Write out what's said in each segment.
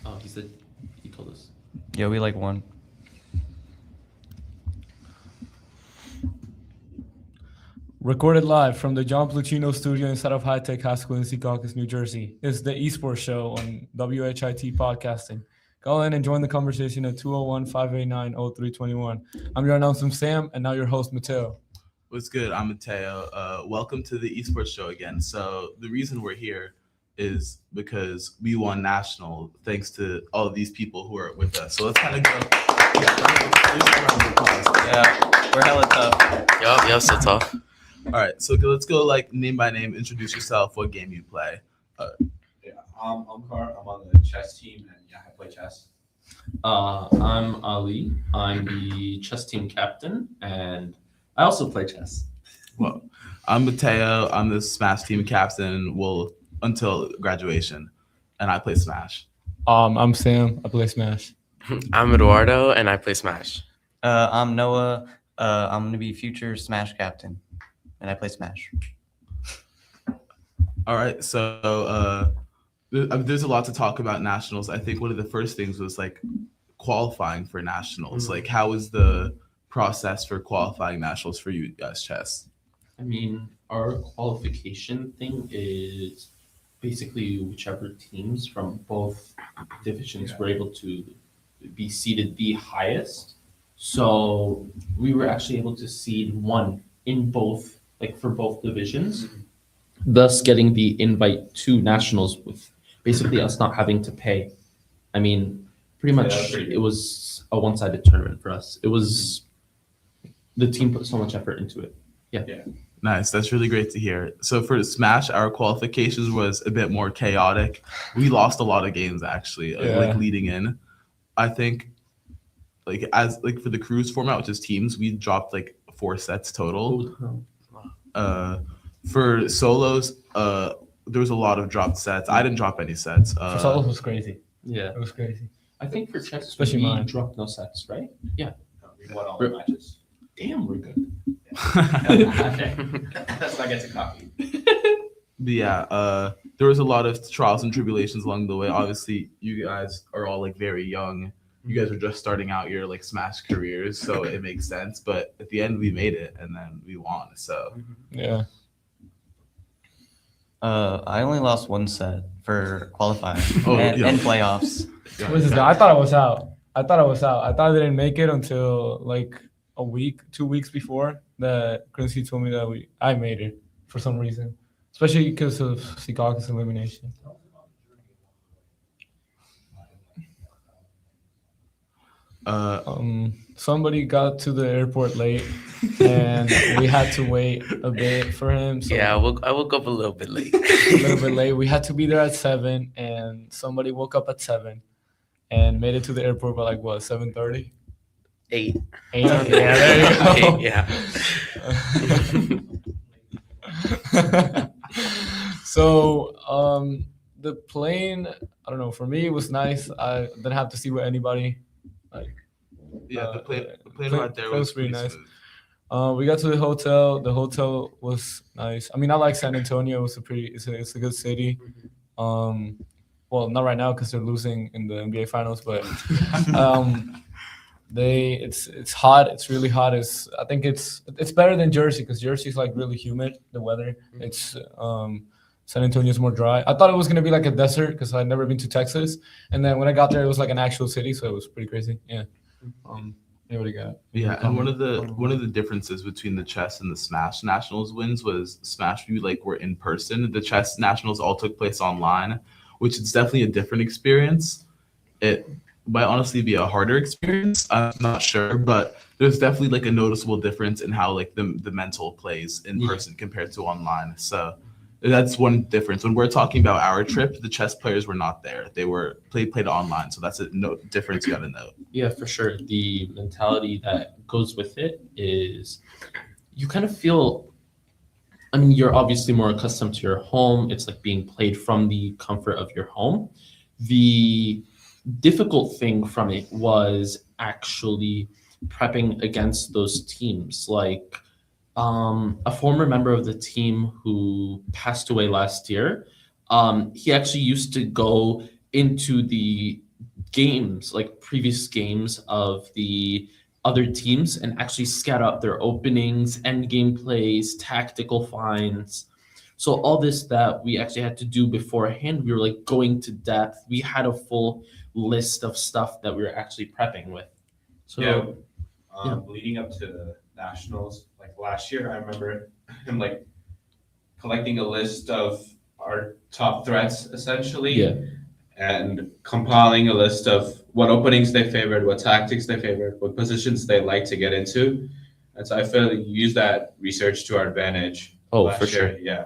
Oh, he told us. Yeah, we like won. Recorded live from the John Pluchino studio inside of High Tech High School in Secaucus, New Jersey. It's the eSports show on WHIT Podcasting. Call in and join the conversation at 201-589-0321. I'm your announcer, Sam, and now your host, Mateo. What's good? I'm Mateo. Welcome to the eSports show again. So the reason we're here is because we won national thanks to all of these people who are with us. So let's kind of go. Yeah, we're hella tough. Yup, so tough. All right, so let's go like name by name. Introduce yourself. What game you play? I'm Omkaar. I'm on the chess team, and I play chess. I'm Ali. I'm the chess team captain, and I also play chess. Well, I'm Mateo. I'm the Smash team captain. Well, until graduation, and I play Smash. I'm Sam. I play Smash. I'm Eduardo, and I play Smash. I'm Noah. I'm gonna be future Smash captain, and I play Smash. All right, so there's a lot to talk about nationals. I think one of the first things was like qualifying for nationals. Like, how was the process for qualifying nationals for you guys, chess? I mean, our qualification thing is basically whichever teams from both divisions were able to be seeded the highest. So we were actually able to seed one in both, like for both divisions, thus getting the invite to nationals with basically us not having to pay. I mean, pretty much it was a one-sided tournament for us. It was, the team put so much effort into it. Yeah. Nice. That's really great to hear. So for Smash, our qualifications was a bit more chaotic. We lost a lot of games actually, like leading in. I think like as like for the cruise format, which is teams, we dropped like 4 sets total. For solos, there was a lot of dropped sets. I didn't drop any sets. For solos was crazy. Yeah. It was crazy. I think for chess, Especially we mine. dropped no sets, right? Yeah. We won all the matches. Damn, we're good. That's what I get to copy. But yeah, there was a lot of trials and tribulations along the way. Obviously, you guys are all like very young. You guys are just starting out your like Smash careers, so it makes sense. But at the end, we made it, and then we won. So Yeah. I only lost 1 set for qualifying Oh, and yeah. playoffs. What is this guy? I thought I was out. I thought I didn't make it until like a week, 2 weeks before that Krinsky told me that I made it for some reason, especially because of Secaucus elimination. Somebody got to the airport late, and we had to wait a bit for him. So Yeah, I woke up a little bit late. a little bit late. We had to be there at 7, and somebody woke up at 7 and made it to the airport by like what 7:30. 8. 8. Yeah, there you go. Yeah. So the plane, I don't know. For me, it was nice. I didn't have to see with anybody. yeah, the plane plane ride there was pretty pretty nice. smooth. We got to the hotel. The hotel was nice. I mean, I like San Antonio. It was it's a good city. Well, not right now because they're losing in the NBA finals, but it's hot. It's really hot. I think it's better than Jersey because Jersey's like really humid. The weather. It's San Antonio's more dry. I thought it was gonna be like a desert because I'd never been to Texas, and then when I got there, it was like an actual city, so it was pretty crazy. Yeah. What do you got? Yeah, and one of the differences between the chess and the Smash nationals wins was Smash we like were in person. The chess nationals all took place online, which is definitely a different experience. It might honestly be a harder experience. I'm not sure, but there's definitely like a noticeable difference in how like the mental plays in person compared to online. So that's one difference. When we're talking about our trip, the chess players were not there. They were played online. So that's a difference you got to note. Yeah, for sure. The mentality that goes with it is you kind of feel, I mean, you're obviously more accustomed to your home. It's like being played from the comfort of your home. The difficult thing from it was actually prepping against those teams. Like a former member of the team who passed away last year, he actually used to go into the games, like previous games of the other teams, and actually scout out their openings, end game plays, tactical finds. So all this that we actually had to do beforehand, we were like going to depth. We had a full list of stuff that we were actually prepping with. So Yeah. Leading up to the nationals, like last year, I remember him like collecting a list of our top threats essentially. Yeah. And compiling a list of what openings they favored, what tactics they favored, what positions they like to get into. And so I feel like you use that research to our advantage. Oh, last for year. sure. Yeah.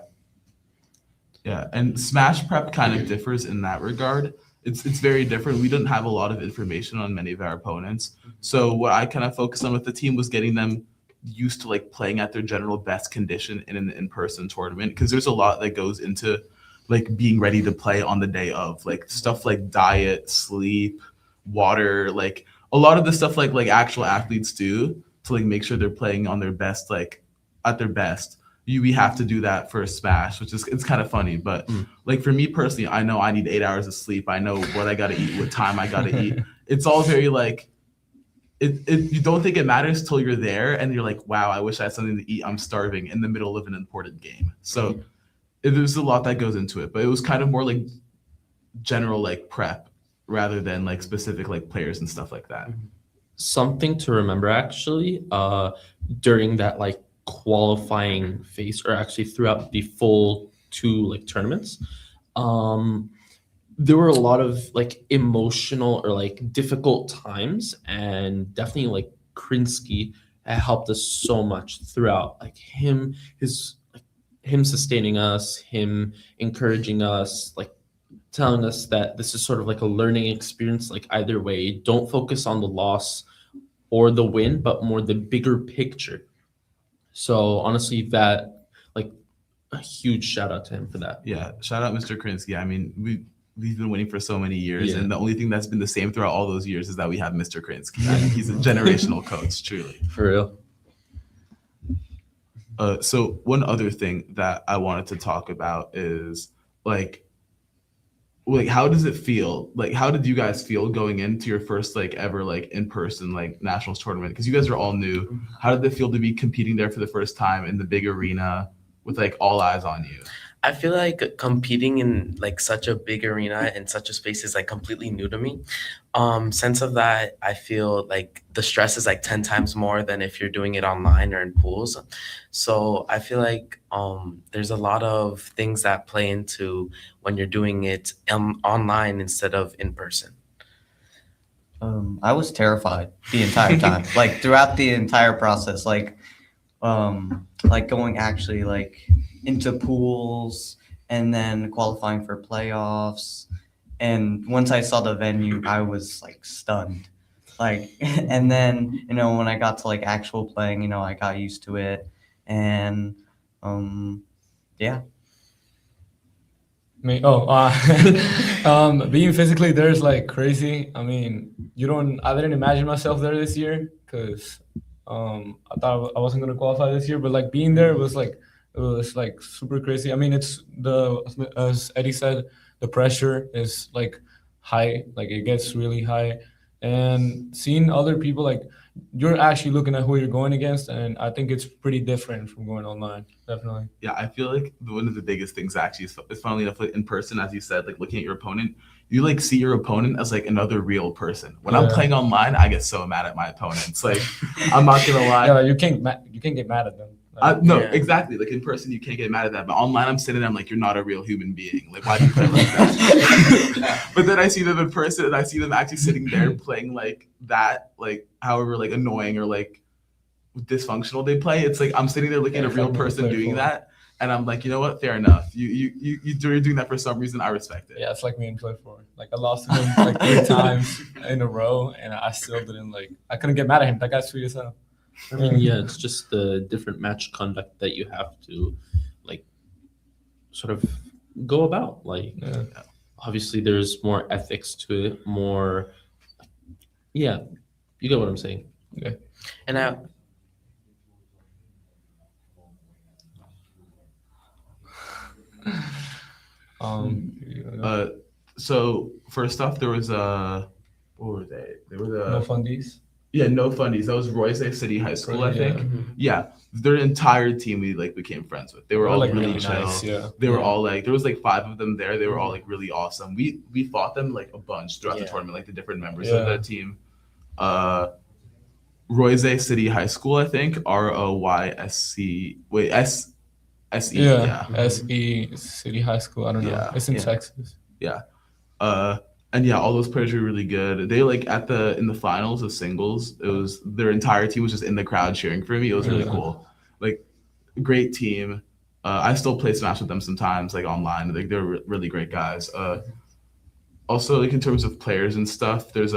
Yeah, and Smash Prep kind of differs in that regard. It's very different. We didn't have a lot of information on many of our opponents. So what I kind of focused on with the team was getting them used to like playing at their general best condition in an in-person tournament, because there's a lot that goes into like being ready to play on the day of, like stuff like diet, sleep, water, like a lot of the stuff like actual athletes do to like make sure they're playing on their best, like at their best. We have to do that for a Smash, which is, it's kind of funny, but like for me personally, I know I need 8 hours of sleep. I know what I got to eat, what time I got to eat. It's all very like, you don't think it matters till you're there and you're like, wow, I wish I had something to eat. I'm starving in the middle of an important game. So there's a lot that goes into it, but it was kind of more like general like prep rather than like specific like players and stuff like that. Something to remember actually, during that like qualifying phase, or actually throughout the full 2 like tournaments, there were a lot of like emotional or like difficult times, and definitely like Krinsky helped us so much throughout, like him sustaining us, him encouraging us, like telling us that this is sort of like a learning experience. Like either way, don't focus on the loss or the win, but more the bigger picture. So honestly, that like a huge shout out to him for that. Yeah, shout out Mr. Krinsky. I mean, we've been winning for so many years, Yeah. and the only thing that's been the same throughout all those years is that we have Mr. Krinsky. I mean, he's a generational coach, truly. For real. So one other thing that I wanted to talk about is like how does it feel? Like how did you guys feel going into your first like ever like in-person like nationals tournament? Because you guys are all new. How did it feel to be competing there for the first time in the big arena with like all eyes on you? I feel like competing in like such a big arena and such a space is like completely new to me. Sense of that, I feel like the stress is like 10 times more than if you're doing it online or in pools. So I feel like there's a lot of things that play into when you're doing it online instead of in person. I was terrified the entire time, like throughout the entire process, like going actually like into pools and then qualifying for playoffs. And once I saw the venue, I was like stunned. Like, and then, when I got to like actual playing, I got used to it. And yeah. Being physically there is like crazy. I mean, I didn't imagine myself there this year because I thought I wasn't gonna qualify this year, but like being there was like super crazy. I mean, it's as Eddie said, the pressure is like high, like it gets really high, and seeing other people, like you're actually looking at who you're going against, and I think it's pretty different from going online. Definitely. Yeah, I feel like one of the biggest things actually is funnily enough, like in person, as you said, like looking at your opponent, you like see your opponent as like another real person. When I'm playing online, I get so mad at my opponents. Like, I'm not gonna lie. Yeah, you can't get mad at them. No, exactly. Like in person, you can't get mad at that. But online, I'm sitting there, I'm like, you're not a real human being. Like, why do you play like that? But then I see them in person, and I see them actually sitting there playing like that, like however like annoying or like dysfunctional they play. It's like I'm sitting there looking at a real person doing that, and I'm like, you know what? Fair enough. You're doing that for some reason. I respect it. Yeah, it's like me in Play 4. Like I lost to him like 3 times in a row, and I still didn't I couldn't get mad at him. That guy's sweet as hell. I mean, yeah, it's just the different match conduct that you have to, like, sort of go about. Like, obviously, there's more ethics to it, more. Yeah, you get what I'm saying. Yeah. And So first off, there was what were they? They were No the fundies. no fundies. That was Royce City High School, I Yeah. think. Yeah, their entire team we like became friends with. They were all like really chill. nice. Yeah. They were Yeah. all like, there was like 5 of them there. They were all like really awesome. We fought them like a bunch throughout the Yeah. tournament, like the different members Yeah. of that team. Royce City High School, I think. ROYSC. Wait, SE. Yeah. Yeah. SE City High School. I don't know. Yeah. It's in Yeah. Texas. And yeah, all those players were really good. They like in the finals of singles, it was their entire team was just in the crowd cheering for me. It was really Yeah. cool. Like, great team. I still play Smash with them sometimes, like online. Like they're really great guys. Also, like in terms of players and stuff, there's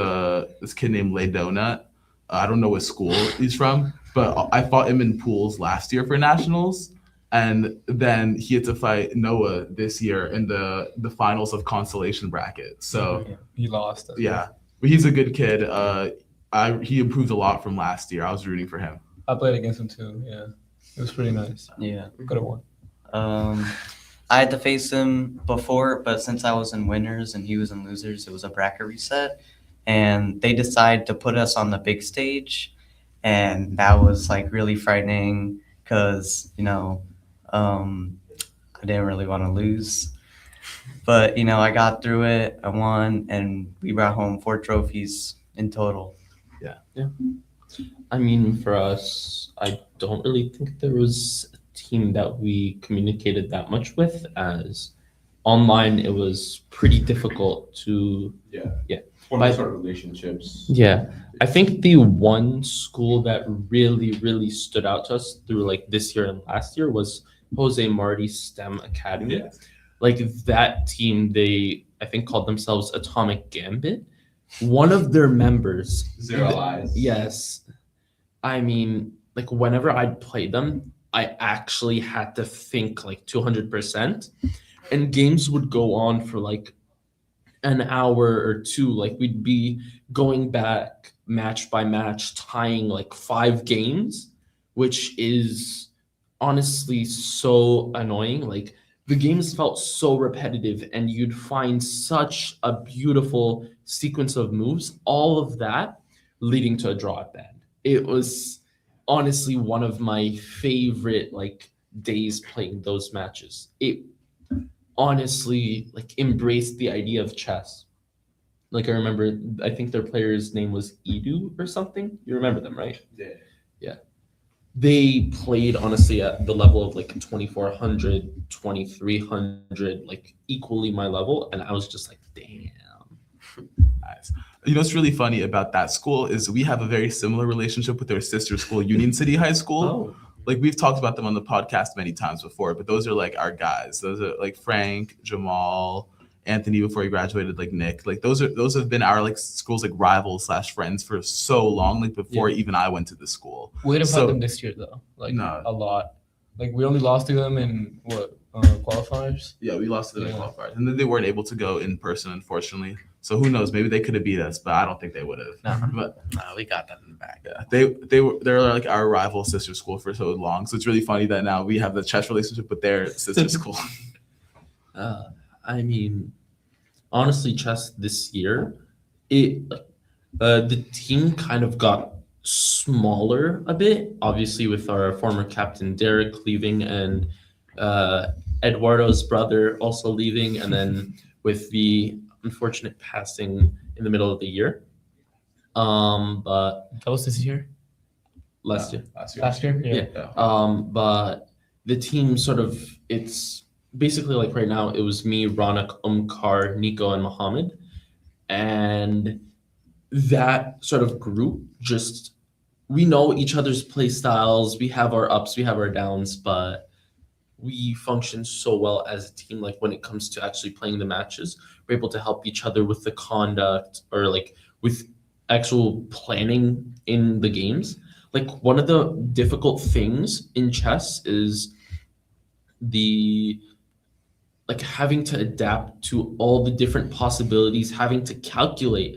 this kid named Lay Donut. I don't know what school he's from, but I fought him in pools last year for nationals, and then he had to fight Noah this year in the finals of consolation bracket. So He lost. yeah, but he's a good kid. He improved a lot from last year. I was rooting for him. I played against him too. Yeah. It was pretty nice. Yeah. Could have won. I had to face him before, but since I was in winners and he was in losers, it was a bracket reset. And they decided to put us on the big stage. And that was like really frightening because, I didn't really want to lose. But, I got through it. I won, and we brought home 4 trophies in total. I mean, for us, I don't really think there was a team that we communicated that much with, as online it was pretty difficult to. Form sort of relationships. Yeah, I think the one school that really stood out to us through like this year and last year was Jose Marti STEM Academy. Yeah. Like that team, they I think called themselves Atomic Gambit. One of their members, Zero eyes. yes, I mean, like whenever I'd play them, I actually had to think like 200%, and games would go on for like an hour or two. Like we'd be going back match by match, tying like 5 games, which is honestly so annoying. Like the games felt so repetitive, and you'd find such a beautiful sequence of moves, all of that leading to a draw at the end. It was honestly one of my favorite like days playing those matches. It honestly like embraced the idea of chess. Like I remember, I think their player's name was Edu or something. You remember them, right? Yeah. They played honestly at the level of like 2400, 2300, like equally my level, and I was just like, damn. Nice. You know what's really funny about that school is we have a very similar relationship with their sister school, Union City High School. Oh, Like we've talked about them on the podcast many times before, but those are like our guys. Those are like Frank, Jamal, Anthony before he graduated, like Nick. Like those have been our like schools like rivals / friends for so long, like before even I went to the school. We'd have So- had them this year though. Like No. a lot. Like we only lost to them in qualifiers. Yeah, we lost to the Yeah. qualifiers, and then they weren't able to go in person, unfortunately. So who knows? Maybe they could have beat us, but I don't think they would have. No. But Nah, we got that in the bag. yeah, they're like our rival sister school for so long. So it's really funny that now we have the chess relationship with their sister school. I mean, honestly, chess this year, the team kind of got smaller a bit. Obviously, with our former captain Derek leaving and Eduardo's brother also leaving, and then with the unfortunate passing in the middle of the year. But That was this year. last year. Last year. Yeah. But the team sort of, it's basically like right now it was me, Raunak, Omkaar, Nico, and Mohammed. And that sort of group just, we know each other's play styles. We have our ups, we have our downs, but we function so well as a team. Like when it comes to actually playing the matches, we're able to help each other with the conduct or like with actual planning in the games. Like one of the difficult things in chess is the like having to adapt to all the different possibilities, having to calculate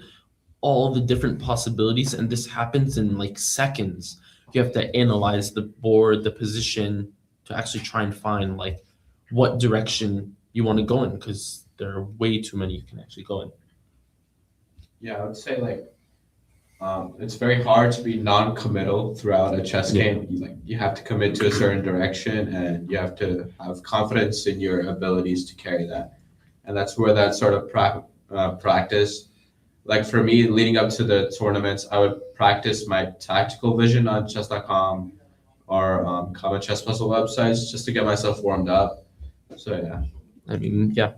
all the different possibilities, and this happens in like seconds. You have to analyze the board, the position, to actually try and find like what direction you want to go in, because there are way too many you can actually go in. Yeah, I would say like it's very hard to be non-committal throughout a chess game. You have to commit to a certain direction, and you have to have confidence in your abilities to carry that. And that's where that sort of practice. Like for me, leading up to the tournaments, I would practice my tactical vision on chess.com or common chess puzzle websites just to get myself warmed up. So yeah. I mean, yeah.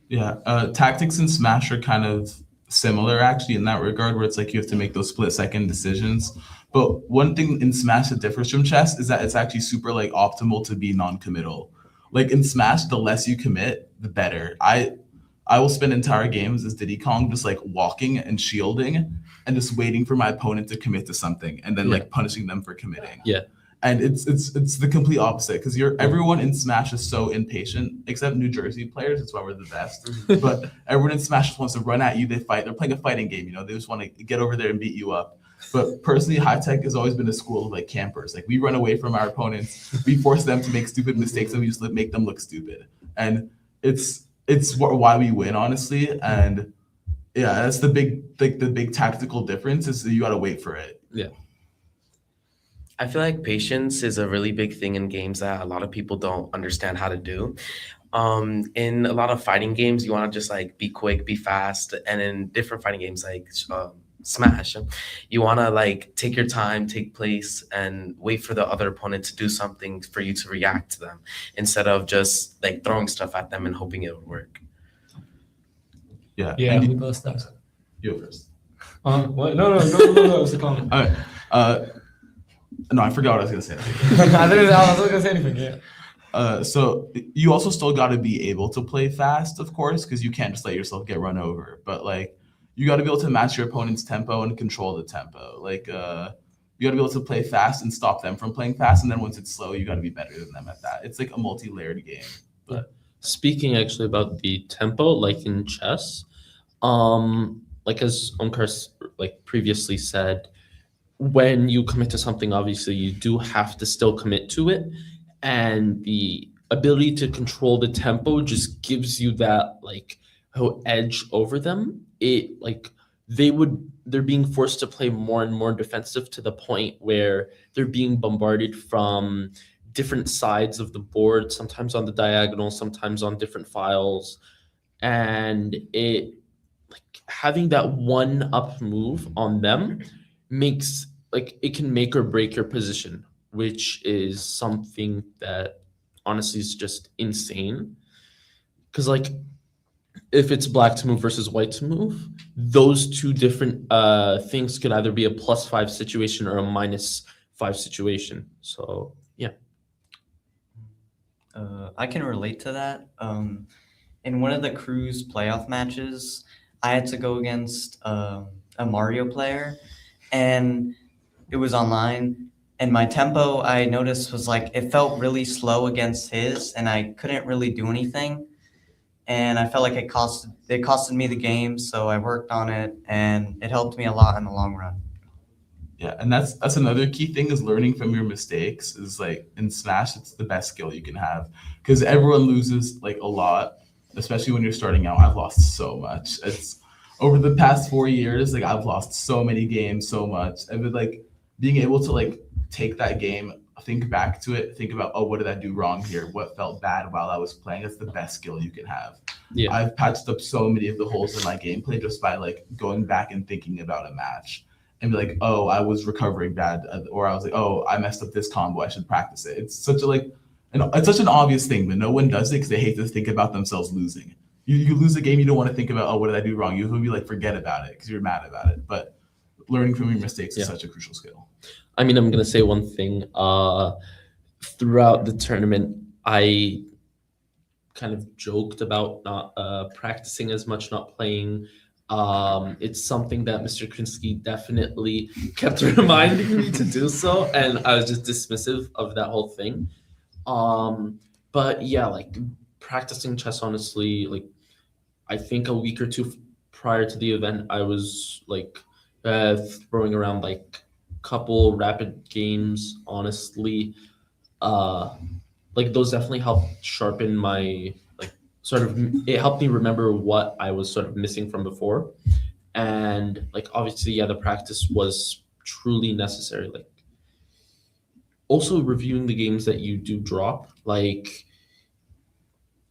Yeah, tactics in Smash are kind of similar actually in that regard, where it's like you have to make those split-second decisions. But one thing in Smash that differs from chess is that it's actually super like optimal to be non-committal. Like in Smash, the less you commit, the better. I will spend entire games as Diddy Kong just like walking and shielding and just waiting for my opponent to commit to something and then like punishing them for committing. Yeah. And it's the complete opposite because everyone in Smash is so impatient, except New Jersey players. That's why we're the best. But everyone in Smash just wants to run at you. They fight. They're playing a fighting game. They just want to get over there and beat you up. But personally, high tech has always been a school of like campers. Like we run away from our opponents. We force them to make stupid mistakes, and we just make them look stupid. And it's why we win, honestly. And yeah, that's the big tactical difference is that you got to wait for it. Yeah. I feel like patience is a really big thing in games that a lot of people don't understand how to do. In a lot of fighting games, you want to just like be quick, be fast, and in different fighting games like Smash, you want to like take your time, take place, and wait for the other opponent to do something for you to react to them instead of just like throwing stuff at them and hoping it would work. Yeah. Yeah, And who does that? you go first. What? No, it was a comment. All right. No, I forgot what I was gonna say. I wasn't gonna say anything. Yeah. So you also still got to be able to play fast, of course, because you can't just let yourself get run over. But like, you got to be able to match your opponent's tempo and control the tempo. Like, you got to be able to play fast and stop them from playing fast. And then once it's slow, you got to be better than them at that. It's like a multi-layered game. But speaking actually about the tempo, like in chess, like as Omkaar like previously said, when you commit to something, obviously you do have to still commit to it, and the ability to control the tempo just gives you that like edge over them. It like they're being forced to play more and more defensive to the point where they're being bombarded from different sides of the board, sometimes on the diagonal, sometimes on different files, and it like having that one up move on them makes like it can make or break your position, which is something that honestly is just insane. Because like if it's black to move versus white to move, those two different things could either be a +5 situation or a -5 situation. So yeah. I can relate to that. In one of the Cruise playoff matches, I had to go against a Mario player, and it was online. And my tempo, I noticed, was like it felt really slow against his, and I couldn't really do anything. And I felt like it costed me the game, so I worked on it, and it helped me a lot in the long run. yeah, and that's another key thing is learning from your mistakes. Is like in Smash, it's the best skill you can have because everyone loses like a lot, especially when you're starting out. I've lost so much. It's over the past 4 years, like I've lost so many games, so much. And with like being able to like take that game, think back to it, think about, oh, what did I do wrong here? What felt bad while I was playing? That's the best skill you can have. Yeah. I've patched up so many of the holes in my gameplay just by like going back and thinking about a match and be like, oh, I was recovering bad, or I was like, oh, I messed up this combo, I should practice it. It's such a it's such an obvious thing, but no one does it because they hate to think about themselves losing. You lose a game, you don't want to think about, oh, what did I do wrong? You will be like, forget about it because you're mad about it. But learning from your mistakes is such a crucial skill. I mean, I'm gonna say one thing. Throughout the tournament, I kind of joked about not practicing as much, not playing. It's something that Mr. Krinsky definitely kept reminding me to do so, and I was just dismissive of that whole thing. But yeah, like practicing chess, honestly, like I think a week or two prior to the event, I was like throwing around like couple rapid games, honestly. Like those definitely help sharpen my like it helped me remember what I was sort of missing from before. And like obviously, yeah, the practice was truly necessary. Like also reviewing the games that you do drop, like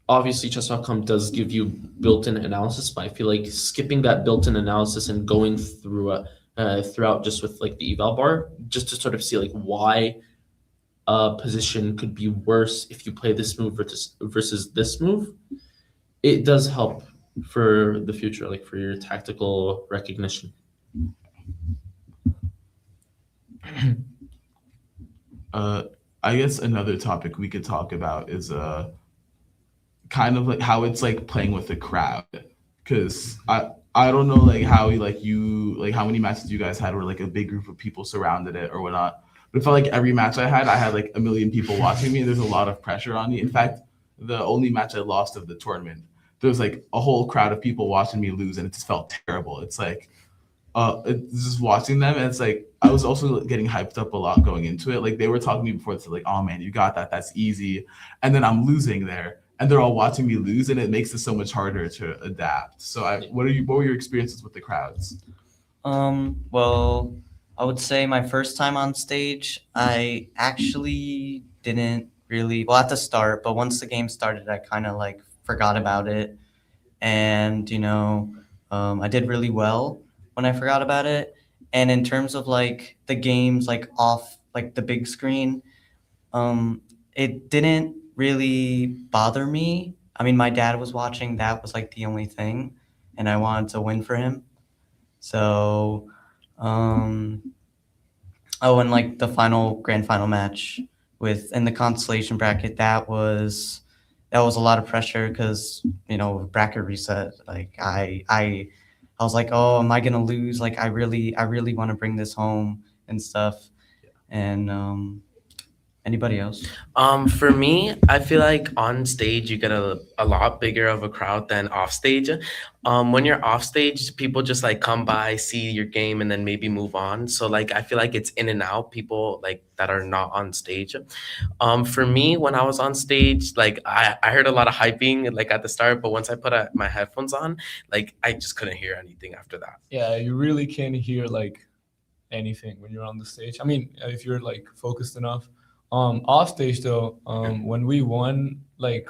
obviously chess.com does give you built-in analysis, but I feel like skipping that built-in analysis and going throughout just with like the eval bar, just to sort of see like why a position could be worse if you play this move versus this move, it does help for the future, like for your tactical recognition. I guess another topic we could talk about is kind of like how it's like playing with the crowd, because I don't know like how how many matches you guys had where like a big group of people surrounded it or whatnot, but it felt like every match I had like a million people watching me, and there's a lot of pressure on me. In fact, the only match I lost of the tournament, there was like a whole crowd of people watching me lose, and it just felt terrible. It's like it's just watching them, and it's like I was also getting hyped up a lot going into it. Like they were talking to me before, it's like, oh man, you got that, that's easy, and then I'm losing there, and they're all watching me lose, and it makes it so much harder to adapt. So what were your experiences with the crowds? Well, I would say my first time on stage, I actually didn't really, well, at the start, but once the game started, I kind of like forgot about it. And, I did really well when I forgot about it. And in terms of like the games, like off like the big screen, it didn't really bother me. I mean, my dad was watching, that was like the only thing, and I wanted to win for him. So, and like the grand final match in the consolation bracket, that was a lot of pressure because, bracket reset, like I was like, oh, am I going to lose? Like, I really want to bring this home and stuff. And, anybody else? For me, I feel like on stage you get a lot bigger of a crowd than off stage. When you're off stage, people just like come by, see your game, and then maybe move on. So like I feel like it's in and out, people like that are not on stage. For me, when I was on stage, like I heard a lot of hyping like at the start, but once I put my headphones on, like I just couldn't hear anything after that. Yeah, you really can't hear like anything when you're on the stage. I mean, if you're like focused enough. Off stage though, when we won the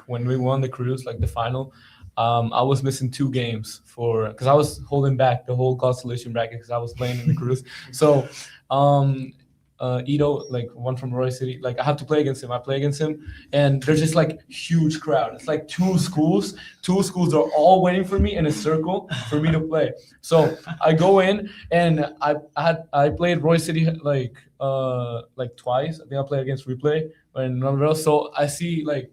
cruise, like the final, I was missing 2 games because I was holding back the whole constellation bracket because I was playing in the cruise. So, Ito, like one from Roy City, like I have to play against him. I play against him, and there's just like huge crowd. It's like two schools are all waiting for me in a circle for me to play. So I go in, and I played Roy City like twice. I think I played against Replay and another else. So I see like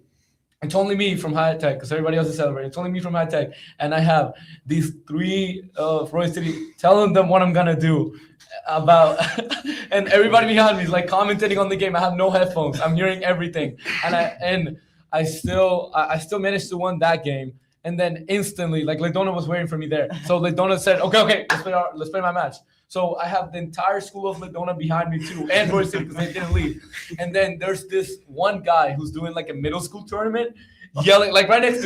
it's only me from high tech because everybody else is celebrating. It's only me from high tech, and I have these 3 Roy City telling them what I'm gonna do about, and everybody behind me is like commentating on the game. I have no headphones. I'm hearing everything, and I still managed to win that game. And then instantly, like Ledona was waiting for me there. So Ledona said, "Okay, let's play my match." So I have the entire school of Ledona behind me too, and Roy City because they didn't leave. And then there's this one guy who's doing like a middle school tournament, yelling like right next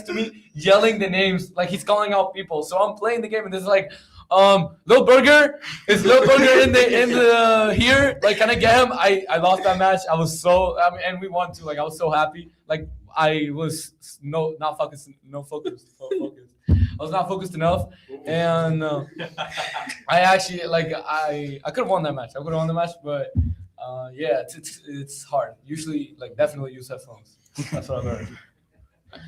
to me, yelling the names, like he's calling out people. So I'm playing the game, and this is like, Lil Burger, is Lil Burger in the here? Like, can I get him? I lost that match. I was and we won too. Like, I was so happy. Like, I was not focused. I was not focused enough, and I actually I could have won that match. But yeah, it's hard. Usually, like definitely use headphones. That's what I learned.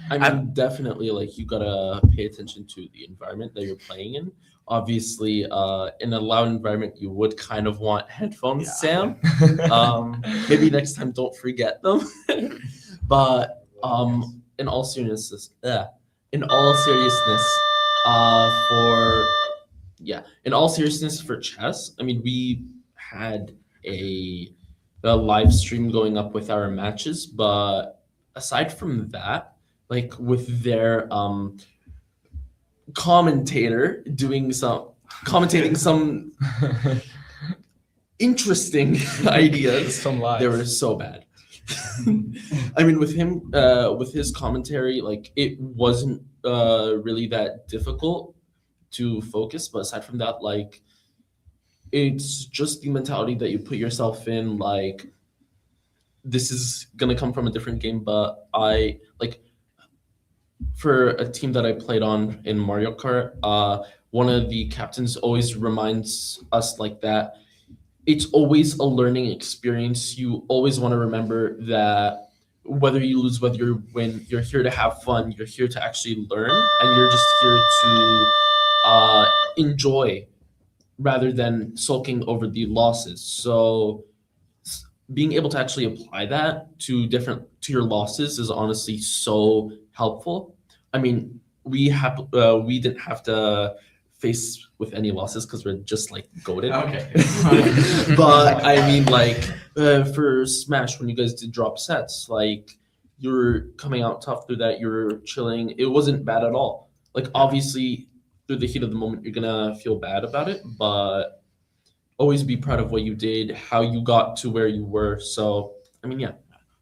I mean, definitely, like you gotta pay attention to the environment that you're playing in. Obviously, in a loud environment, you would kind of want headphones, Sam. Maybe next time, don't forget them. But in all seriousness, for chess, I mean, we had a live stream going up with our matches, but aside from that, like with their commentator commentating some interesting ideas, they were so bad. I mean, with him, with his commentary, like it wasn't really that difficult to focus. But aside from that, like it's just the mentality that you put yourself in. Like this is gonna come from a different game, but I like for a team that I played on in Mario Kart. One of the captains always reminds us like that it's always a learning experience. You always want to remember that whether you lose, whether you win, you're here to have fun. You're here to actually learn, and you're just here to enjoy rather than sulking over the losses. So being able to actually apply that to your losses is honestly so helpful. I mean, we didn't have to face with any losses because we're just like goated. Okay. But I mean, like for Smash, when you guys did drop sets, like you're coming out tough through that. You're chilling. It wasn't bad at all. Like obviously, through the heat of the moment, you're gonna feel bad about it, but always be proud of what you did, how you got to where you were. So I mean, yeah.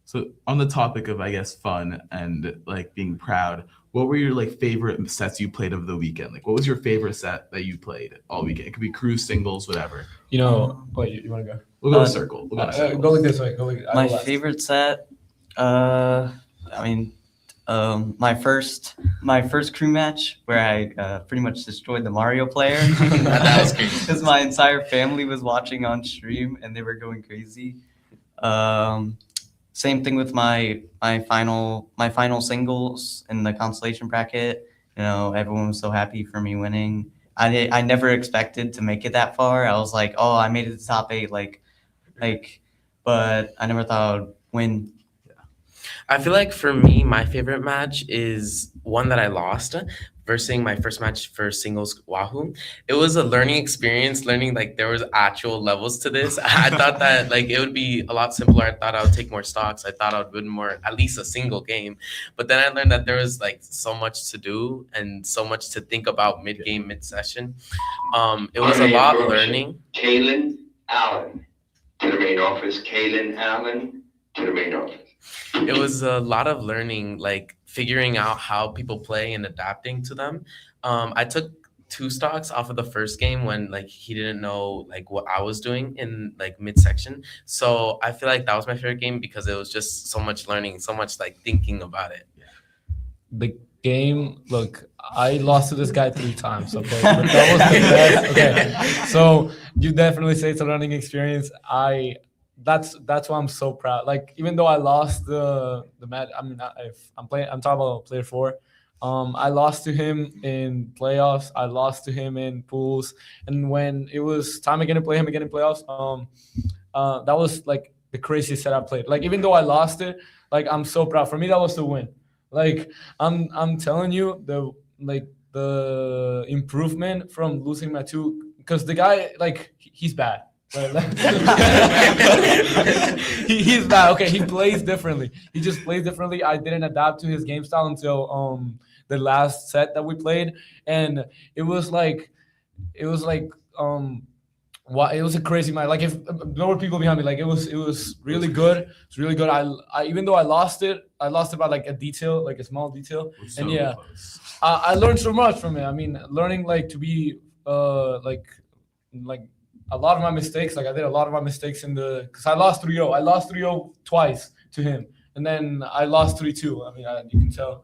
So on the topic of, I guess, fun and like being proud, what were your like favorite sets you played of the weekend? Like, what was your favorite set that you played all weekend? It could be cruise, singles, whatever. You know, wait, you want to go? We'll go to circle. We'll go to circle. Go like this way. Go like My favorite set, I mean, my first crew match where I pretty much destroyed the Mario player. That was crazy. Because my entire family was watching on stream and they were going crazy. Same thing with my final singles in the consolation bracket. You know, everyone was so happy for me winning. I never expected to make it that far. I was like, oh, I made it to top 8, but I never thought I would win. I feel like for me, my favorite match is one that I lost versus my first match for singles Wahoo. It was a learning experience, learning like there was actual levels to this. I thought that like it would be a lot simpler. I thought I would take more stocks. I thought I would win more, at least a single game. But then I learned that there was like so much to do and so much to think about mid-game, mid-session. It was a lot learning. Kaylin Allen to the main office. Kaylin Allen to the main office. It was a lot of learning, like figuring out how people play and adapting to them. I took 2 stocks off of the first game when like he didn't know like what I was doing in like midsection. So I feel like that was my favorite game because it was just so much learning, so much like thinking about it. The game, look, I lost to this guy 3 times, okay? But that was the best. Okay, so you definitely say it's a learning experience. That's why I'm so proud. Like even though I lost the match, I mean, I'm talking about player 4. I lost to him in playoffs. I lost to him in pools, and when it was time again to play him again in playoffs, that was like the craziest set I played. Like even though I lost it, like I'm so proud. For me, that was the win. Like I'm telling you, the improvement from losing my 2, because the guy like he's bad. He's bad. Okay, he plays differently. He just plays differently. I didn't adapt to his game style until the last set that we played, and it was a crazy match. Like if there were people behind me, like it was really good. It's really good. I even though I lost it by like a detail, like a small detail, and yeah, I learned so much from it. I mean, learning like to be like a lot of my mistakes, like I did a lot of my mistakes because I lost 3-0. I lost 3-0 twice to him, and then I lost 3-2. I mean, you can tell.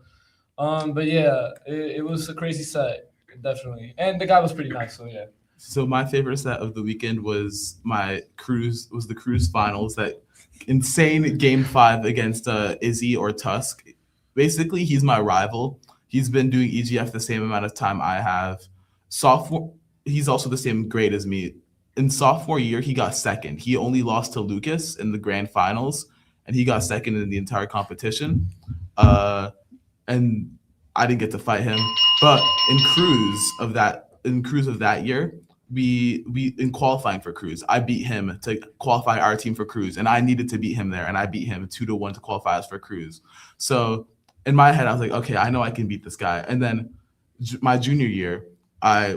But yeah, it was a crazy set, definitely, and the guy was pretty nice. So yeah. So my favorite set of the weekend was the cruise finals. That insane game 5 against Izzy or Tusk. Basically, he's my rival. He's been doing EGF the same amount of time I have. He's also the same grade as me. In sophomore year, he got second. He only lost to Lucas in the grand finals, and he got second in the entire competition. And I didn't get to fight him. But in cruise of that year, we in qualifying for cruise, I beat him to qualify our team for cruise, and I needed to beat him there, and I beat him 2-1 to qualify us for cruise. So in my head, I was like, okay, I know I can beat this guy. And then my junior year,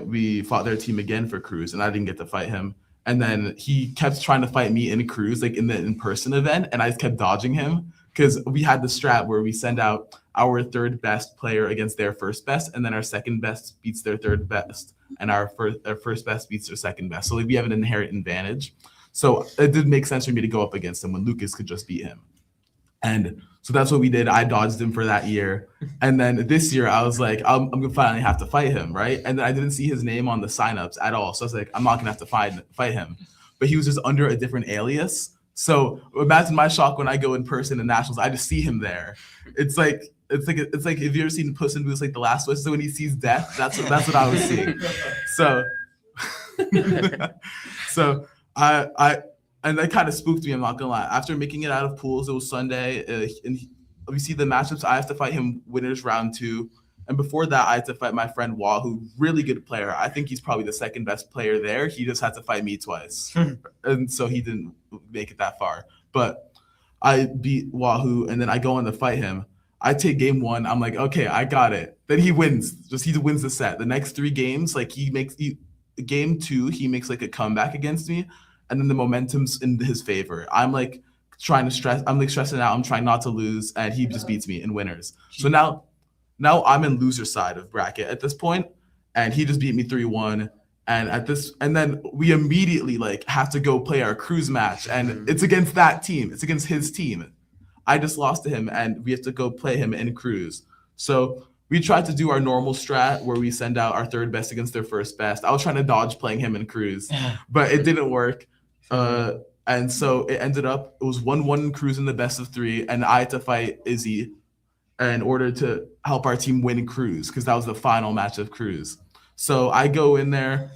we fought their team again for cruise, and I didn't get to fight him. And then he kept trying to fight me in Cruz, like in the in-person event, and I just kept dodging him because we had the strat where we send out our third best player against their first best, and then our second best beats their third best, and our first best beats their second best. So like we have an inherent advantage. So it did make sense for me to go up against him when Lucas could just beat him. And so that's what we did. I dodged him for that year. And then this year I was like, I'm going to finally have to fight him, right? And then I didn't see his name on the signups at all. So I was like, I'm not going to have to fight him. But he was just under a different alias. So imagine my shock when I go in person in Nationals, I just see him there. It's like if you ever seen Puss in Boots, like The Last Wish, so when he sees death, that's what I was seeing. So and that kind of spooked me, I'm not gonna lie. After making it out of pools, it was Sunday, and we see the matchups. I have to fight him winners round 2, and before that, I had to fight my friend Wahoo, really good player. I think he's probably the second best player there. He just had to fight me twice, and so he didn't make it that far. But I beat Wahoo, and then I go on to fight him. I take game 1. I'm like, okay, I got it. Then he wins. He wins the set. The next 3 games, like game 2, he makes like a comeback against me. And then the momentum's in his favor. I'm like stressing out. I'm trying not to lose, and he just beats me in winners. So now I'm in loser side of bracket at this point, and he just beat me 3-1. And then we immediately like have to go play our cruise match, and it's against that team. It's against his team. I just lost to him, and we have to go play him in cruise. So we tried to do our normal strat where we send out our third best against their first best. I was trying to dodge playing him in cruise, but it didn't work. And so it ended up, it was 1-1 Cruz in the best of 3, and I had to fight Izzy in order to help our team win Cruz, because that was the final match of Cruz. So I go in there,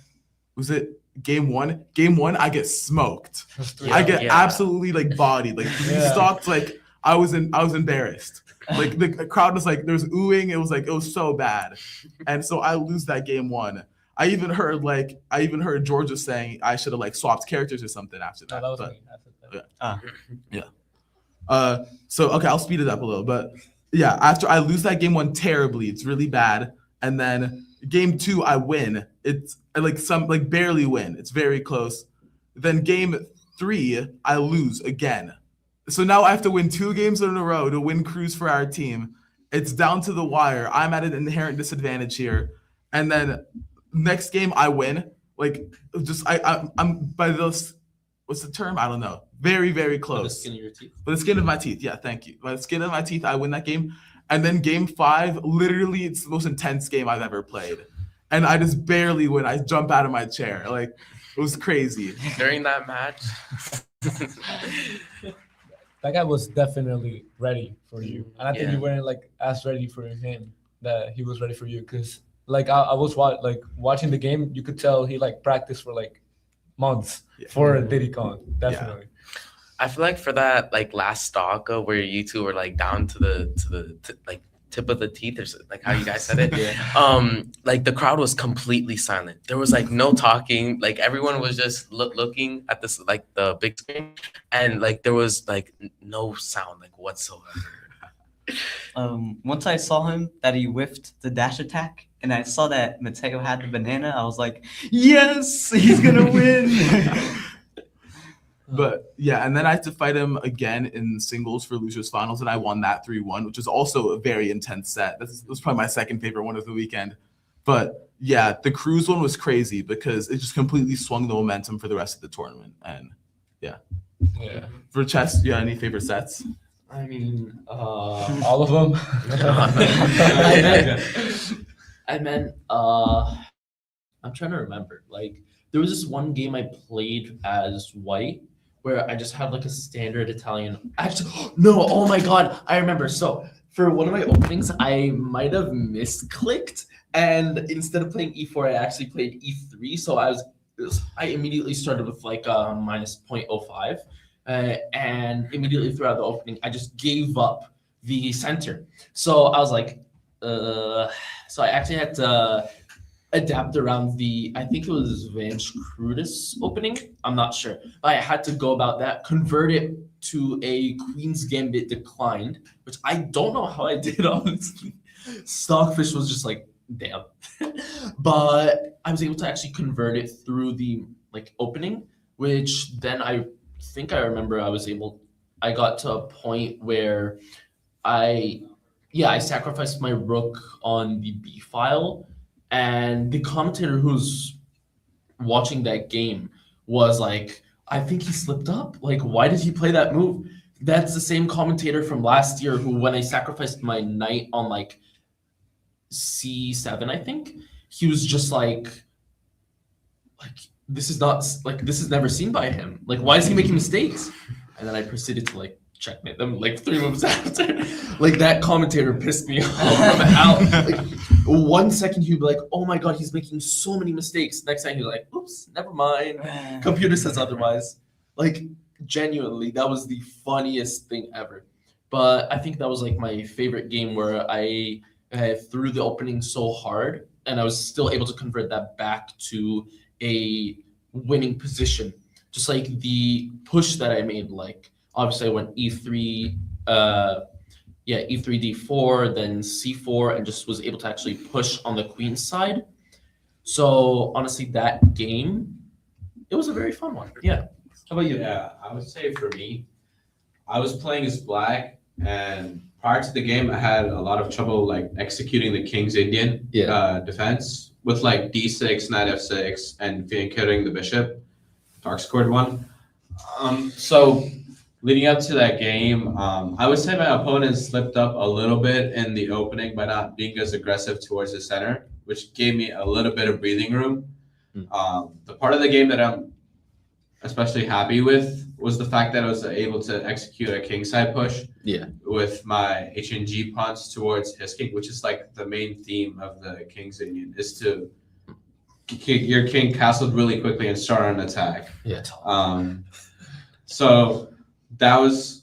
was it game 1? Game 1, I get smoked. I get absolutely like bodied, like 3 stocks, like I was embarrassed. Like the crowd was like, there's oohing, it was so bad. And so I lose that game 1. I even heard Georgia saying I should have like swapped characters or something after that. No, that was me. So okay, I'll speed it up a little. But yeah, after I lose that game 1 terribly, it's really bad. And then game 2, I win. It's like barely win. It's very close. Then game 3, I lose again. So now I have to win 2 games in a row to win Cruz for our team. It's down to the wire. I'm at an inherent disadvantage here. And then next game I win. Like just I'm by those, what's the term? I don't know. Very, very close. By the skin of your teeth. By the skin of my teeth. Yeah, thank you. By the skin of my teeth, I win that game. And then game 5, literally it's the most intense game I've ever played. And I just barely win. I jump out of my chair. Like it was crazy. During that match. That guy was definitely ready for you, and I think Yeah. you weren't like as ready for him that he was ready for you. Because like I was watching the game, you could tell he like practiced for like months for Diddy Kong. Definitely. I feel like for that like last stock where you two were like down to the like tip of the teeth, or like how you guys said it. Like the crowd was completely silent. There was like no talking. Like everyone was just looking at this like the big screen, and like there was like no sound like whatsoever. Once I saw him that he whiffed the dash attack, and I saw that Mateo had the banana, I was like, yes, he's gonna win. But yeah, and then I had to fight him again in singles for losers finals, and I won that 3-1, which was also a very intense set. This was probably my second favorite one of the weekend. But yeah, the Cruz one was crazy because it just completely swung the momentum for the rest of the tournament. And yeah. For chess, you got any favorite sets? I mean, All of them. I meant, I'm trying to remember. Like, there was this one game I played as white where I just had like a standard Italian. Actually, no, oh my God, I remember. So for one of my openings, I might have misclicked, and instead of playing E4, I actually played E3. So I immediately started with like minus 0.05. And immediately throughout the opening, I just gave up the center. So I was like, so I actually had to adapt around I think it was Van Scrutis opening. I'm not sure. But I had to go about that, convert it to a Queen's Gambit declined, which I don't know how I did, honestly. Stockfish was just like, damn. But I was able to actually convert it through the like opening. which then I think I remember I got to a point where I sacrificed my rook on the b file, and the commentator who's watching that game was like, I think he slipped up. Like, why did he play that move? That's the same commentator from last year who, when I sacrificed my knight on like c7, I think, he was just like this is never seen by him. Like, why is he making mistakes? And then I proceeded to like checkmate them like 3 moves after. Like, that commentator pissed me off out. Like, 1 second he'd be like, oh my god, he's making so many mistakes. Next time he's like, oops, never mind. Computer says otherwise. Like, genuinely, that was the funniest thing ever. But I think that was like my favorite game where I threw the opening so hard and I was still able to convert that back to a winning position. Just like the push that I made, like obviously I went e3, e3 d4, then c4, and just was able to actually push on the queen side. So honestly, that game, it was a very fun one. Yeah. How about you? Yeah, I would say for me, I was playing as black, and prior to the game, I had a lot of trouble like executing the King's Indian defense with like d6, knight f6, and flanking the bishop. Dark scored one. So leading up to that game, I would say my opponent slipped up a little bit in the opening by not being as aggressive towards the center, which gave me a little bit of breathing room. The part of the game that I'm especially happy with was the fact that I was able to execute a kingside push with my HNG pawns towards his king, which is like the main theme of the King's Indian, is to get your king castled really quickly and start an attack. So that was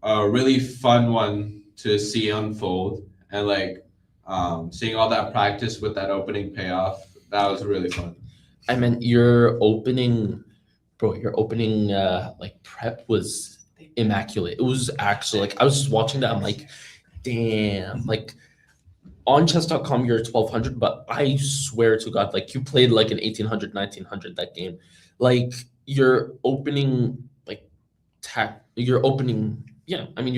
a really fun one to see unfold, and like seeing all that practice with that opening payoff, that was really fun. I meant your opening like prep was immaculate. It was actually like, I was just watching that, I'm like, damn, like on chess.com you're 1200, but I swear to God, like you played like an 1800, 1900 that game. Like your opening, your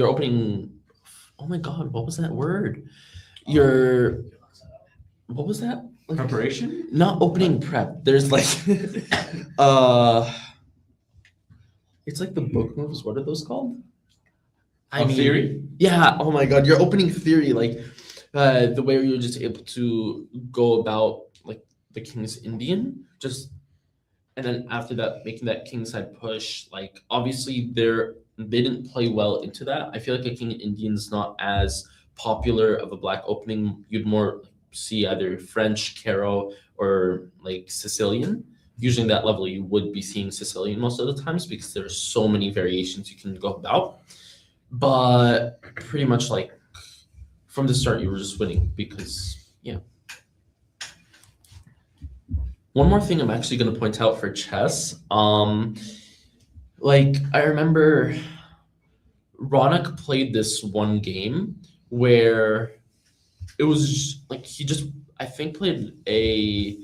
opening, oh my God, what was that word? What was that? Like, preparation? Not opening prep. There's like, it's like the book moves. What are those called? Theory? Yeah. Oh my God. Your opening theory, like the way you're just able to go about like the King's Indian, and then after that, making that kingside push. Like obviously they didn't play well into that. I feel like a King Indian's not as popular of a black opening. You'd more see either French, Caro, or like Sicilian. Usually that level you would be seeing Sicilian most of the times because there's so many variations you can go about. But pretty much like from the start you were just winning because One more thing I'm actually going to point out for chess. Like I remember Raunak played this one game where it was like I think played a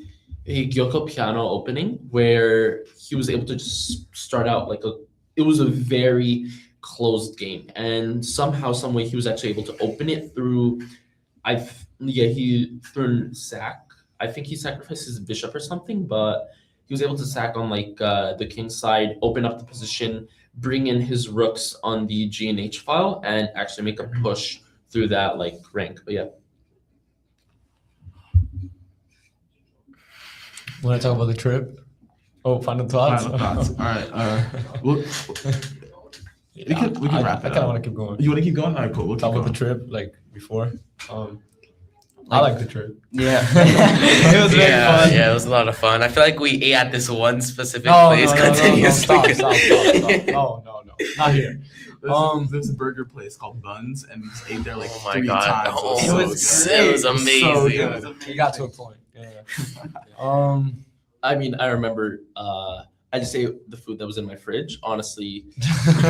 Gyoko piano opening where he was able to just start out like it was a very closed game, and somehow, some way he was actually able to open it through he threw sack. I think he sacrificed his bishop or something, but he was able to sack on like the king side, open up the position, bring in his rooks on the G&H file, and actually make a push through that like rank. But yeah. Want to talk about the trip? Oh, final thoughts? Final thoughts. All right. We can wrap it I kind of up. want to keep going. You want to keep going? All right, cool. We'll Talk keep about the going. trip like before. I like the trip. Yeah. It was very fun. Yeah, it was a lot of fun. I feel like we ate at this one specific No, place continuously. Stop. No, not here. There's a burger place called Buns, and we just ate there like Oh my 3 God. times. Oh, it was it was so amazing. good. We got to a point. Yeah. I mean, I remember I just ate the food that was in my fridge. Honestly,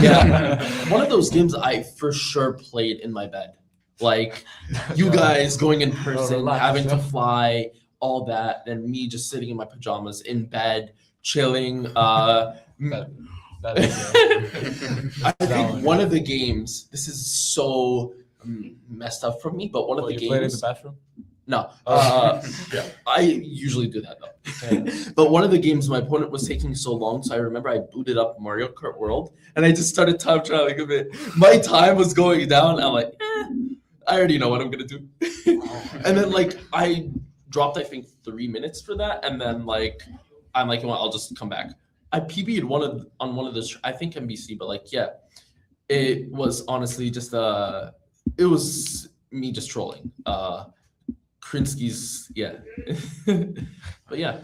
yeah, one of those games I for sure played in my bed. Like you guys going in person, relax, having to yeah. fly, all that, and me just sitting in my pajamas in bed, chilling, That is, I think one of the games. This is so messed up from me, but one of the you played in the games. bathroom? No, Yeah. I usually do that though. But one of the games, my opponent was taking so long, so I remember I booted up Mario Kart World and I just started time trialing a bit. My time was going down. I'm like, I already know what I'm gonna do. And then like I dropped, I think 3 minutes for that, and then like I'm like, well, I'll just come back. I PB'd on one of those, I think NBC, but like yeah, it was honestly just it was me just trolling. Krinsky's, yeah. But yeah.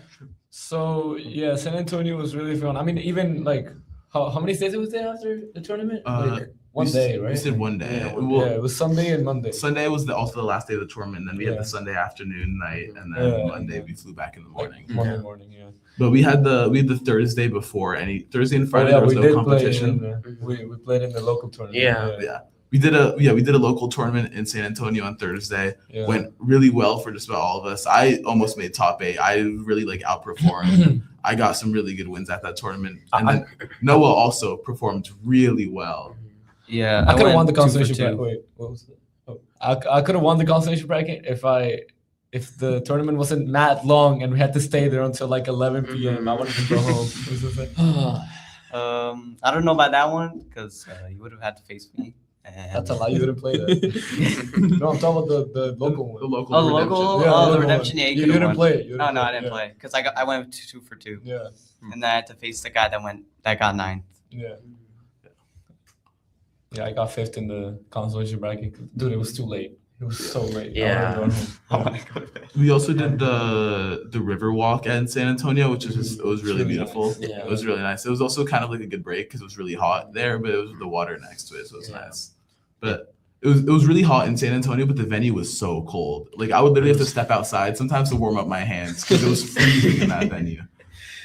So yeah, San Antonio was really fun. I mean, even like how many days it was there after the tournament? Like, one day, right? We said one day. Yeah, Well, it was Sunday and Monday. Sunday was also the last day of the tournament. And then we had Yeah. the Sunday afternoon, night, and then Yeah. Monday we flew back in the morning. Monday morning, yeah. But we had the Thursday before Thursday and Friday Oh, yeah, there was we no did competition. play we played in the local tournament. Yeah. We did a local tournament in San Antonio on Thursday. Yeah. Went really well for just about all of us. I almost made top 8. I really like outperformed. I got some really good wins at that tournament. And then Noah also performed really well. Yeah, I could have won the went 2 for consolation 2. bracket. Wait, what was it? Oh, I could have won the consolation bracket if the tournament wasn't that long and we had to stay there until like 11 p.m. I wanted to go home. It was just like, I don't know about that one because you would have had to face me. And that's a lie. You didn't play that. No, I'm talking about the local one. The local Oh, the redemption. local? Yeah, Oh, the the local redemption. one. Yeah, You could've didn't won. play. You No, didn't I didn't yeah. play because I went 2 for 2, Yeah, and then I had to face the guy that got 9th. yeah. Yeah, I got 5th in the consolation bracket. Dude, it was too late. It was so late. Yeah. I wanted to go home. We also did the river walk in San Antonio, which was just, it was really Really beautiful. nice. Yeah. It was really nice. It was also kind of like a good break because it was really hot there, but it was the water next to it, so it was Yeah. nice. But it was really hot in San Antonio, but the venue was so cold. Like I would literally have to step outside sometimes to warm up my hands because it was freezing in that venue.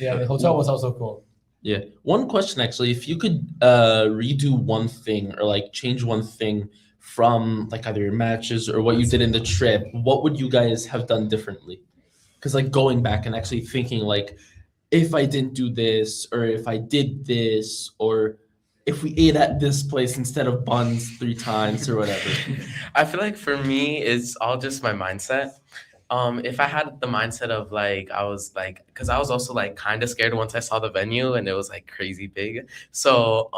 Yeah, the hotel was also cool. Yeah. One question actually, if you could redo one thing or like change one thing from like either your matches or what you did in the trip, what would you guys have done differently? Because like going back and actually thinking like, if I didn't do this or if I did this or if we ate at this place instead of buns 3 times or whatever. I feel like for me, it's all just my mindset. If I had the mindset of like, I was like, because I was also like kind of scared once I saw the venue and it was like crazy big. So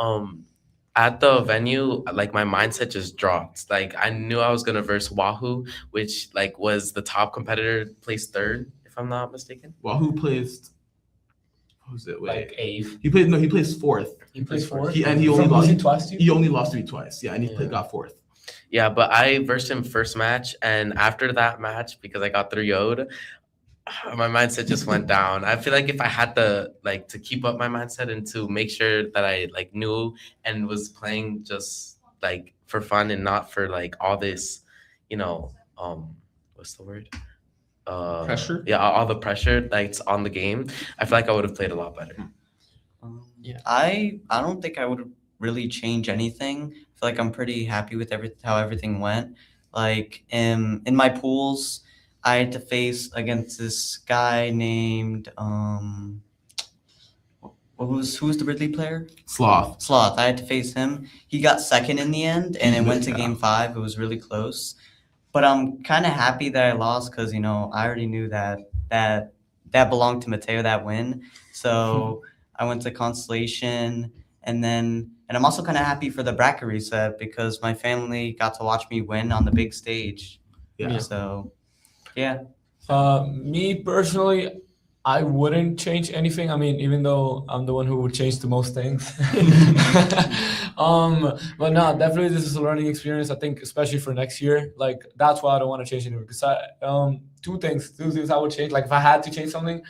at the venue, like my mindset just dropped. Like I knew I was gonna verse Wahoo, which like was the top competitor, placed 3rd, if I'm not mistaken. Wahoo placed. What was it? Wait. Like 8th. He placed 4th. He plays 4th. He only From lost. losing twice to you? He only lost to me twice. Yeah, and he Yeah. got 4th. Yeah, but I versed him first match, and after that match, because I got 3-0'd, my mindset just went down. I feel like if I had to keep up my mindset and to make sure that I like knew and was playing just like for fun and not for like all this, what's the word? Pressure? Yeah, all the pressure that's on the game. I feel like I would have played a lot better. Yeah. I don't think I would really change anything. I feel like I'm pretty happy with how everything went. Like in my pools, I had to face against this guy named who was the Ridley player? Sloth. Sloth. I had to face him. He got 2nd in the end, and it went to Yeah. game 5. It was really close. But I'm kind of happy that I lost because, I already knew that belonged to Mateo, that win. So I went to consolation, and I'm also kind of happy for the bracket reset because my family got to watch me win on the big stage. Yeah. So, yeah. Me personally, I wouldn't change anything. I mean, even though I'm the one who would change the most things. But no, definitely this is a learning experience. I think especially for next year, like that's why I don't want to change anything. Because two things I would change. Like if I had to change something,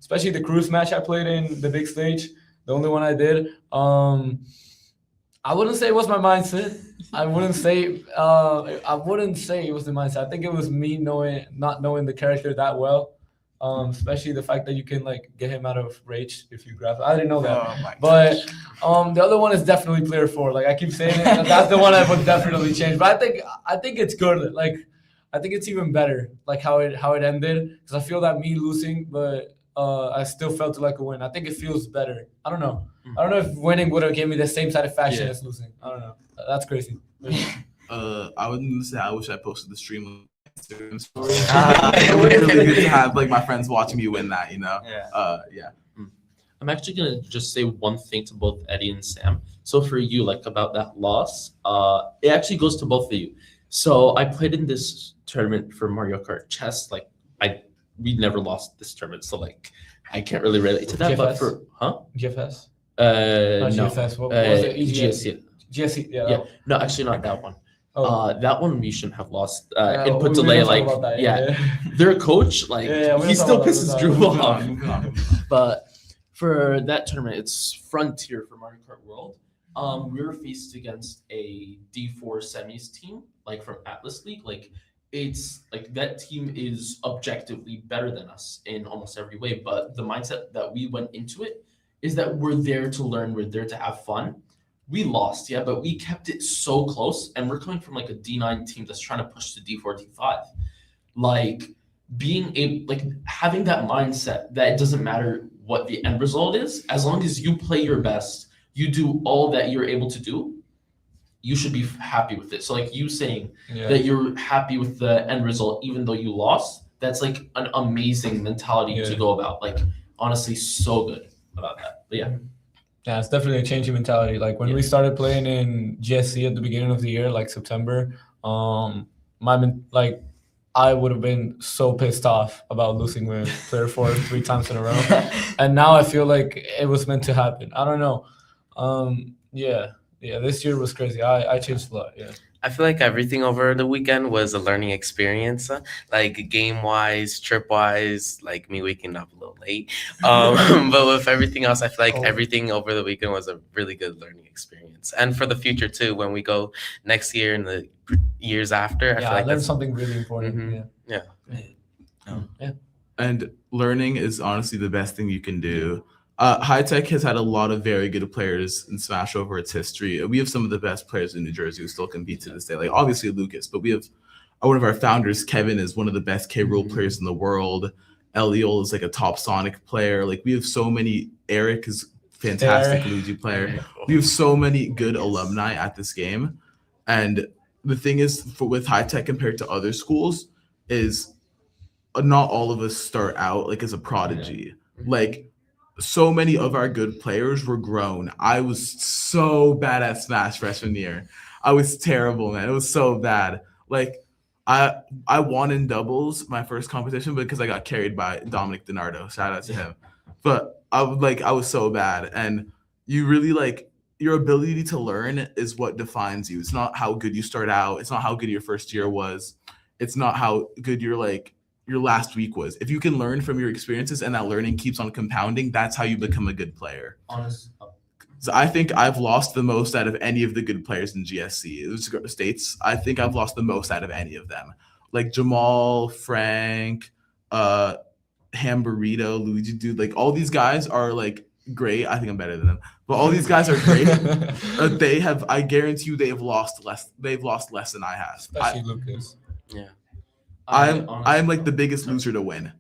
especially the cruise match I played in the big stage, the only one I did. I wouldn't say it was my mindset. I wouldn't say it was the mindset. I think it was me not knowing the character that well. Especially the fact that you can like get him out of rage if you grab. I didn't know that. Oh my But the other one is definitely player 4. Like I keep saying it, and that's the one I would definitely change. But I think it's good. Like I think it's even better. Like how it ended, because I feel that me losing, but I still felt like a win. I think it feels better. I don't know. I don't know if winning would have given me the same satisfaction as losing. I don't know. That's crazy. I wouldn't say I wish I posted the stream on Instagram story. It would be really good to have like my friends watching me win that, you know? Yeah. I'm actually gonna just say one thing to both Eddie and Sam. So for you, like about that loss, it actually goes to both of you. So I played in this tournament for Mario Kart chess. Like we never lost this tournament, so like I can't really relate to that. But for GFS? no, GFS. What was it? GSC. GSC. Yeah. Yeah. No, actually not that one. Oh. That one we shouldn't have lost. Yeah, Input we delay, don't talk like about that, yeah. Their coach, like we don't he talk still about that, pisses we don't Drew talk off. Moving on. But for that tournament, it's Frontier for Mario Kart World. We were faced against a D4 semis team, like from Atlas League. Like it's like that team is objectively better than us in almost every way. But the mindset that we went into it is that we're there to learn, we're there to have fun. We lost, yeah, but we kept it so close, and we're coming from like a D9 team that's trying to push to D4, D5. Like having that mindset that it doesn't matter what the end result is, as long as you play your best, you do all that you're able to do, you should be happy with it. So like you saying that you're happy with the end result, even though you lost, that's like an amazing mentality to go about. Like honestly, so good about that. But yeah, it's definitely a changing mentality. Like when we started playing in GSC at the beginning of the year, like September, I would have been so pissed off about losing with player 4 3 times in a row. And now I feel like it was meant to happen. I don't know. This year was crazy. I changed a lot. Yeah. I feel like everything over the weekend was a learning experience, like game-wise, trip-wise, like me waking up a little late. But with everything else, I feel like everything over the weekend was a really good learning experience. And for the future, too, when we go next year and the years after, I feel like I learned something really important. And learning is honestly the best thing you can do. High Tech has had a lot of very good players in Smash over its history. We have some of the best players in New Jersey who still compete to this day. Like obviously Lucas, but we have one of our founders, Kevin, is one of the best K. Rool players in the world. Eliol is like a top Sonic player. Like we have so many. Eric is fantastic Luigi player. We have so many good alumni at this game. And the thing is, with High Tech compared to other schools, is not all of us start out like as a prodigy. Like so many of our good players were grown. I was so bad at Smash freshman year. I was terrible, man. It was so bad. Like I won in doubles my first competition because I got carried by Dominic DiNardo. Shout out to him. But I was so bad. And you really like your ability to learn is what defines you. It's not how good you start out. It's not how good your first year was. It's not how good your last week was. If you can learn from your experiences and that learning keeps on compounding, that's how you become a good player. So I think I've lost the most out of any of the good players in GSC states. I think I've lost the most out of any of them. Like Jamal, Frank, Hamburrito, Luigi, dude. Like all these guys are like great. I think I'm better than them, but all these guys are great. I guarantee you, they've lost less than I have. Especially Lucas. Yeah. I'm like the biggest loser to win.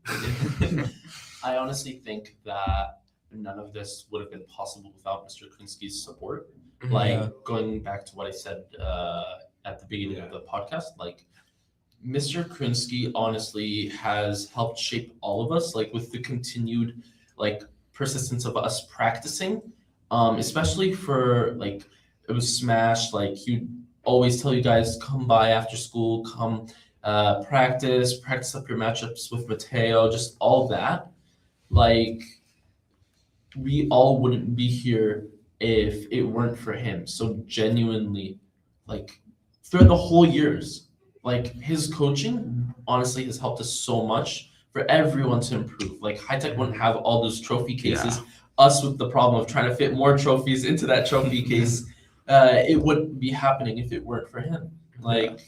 I honestly think that none of this would have been possible without Mr. Krinsky's support. Going back to what I said at the beginning of the podcast, like Mr. Krinsky honestly has helped shape all of us, like with the continued like persistence of us practicing, especially for like it was Smash. Like he'd always tell you guys, come by after school, come practice up your matchups with Mateo, just all that. Like we all wouldn't be here if it weren't for him. So genuinely, like throughout the whole years, like his coaching honestly has helped us so much for everyone to improve. Like High Tech wouldn't have all those trophy cases. Us with the problem of trying to fit more trophies into that trophy case, it wouldn't be happening if it weren't for him. Like,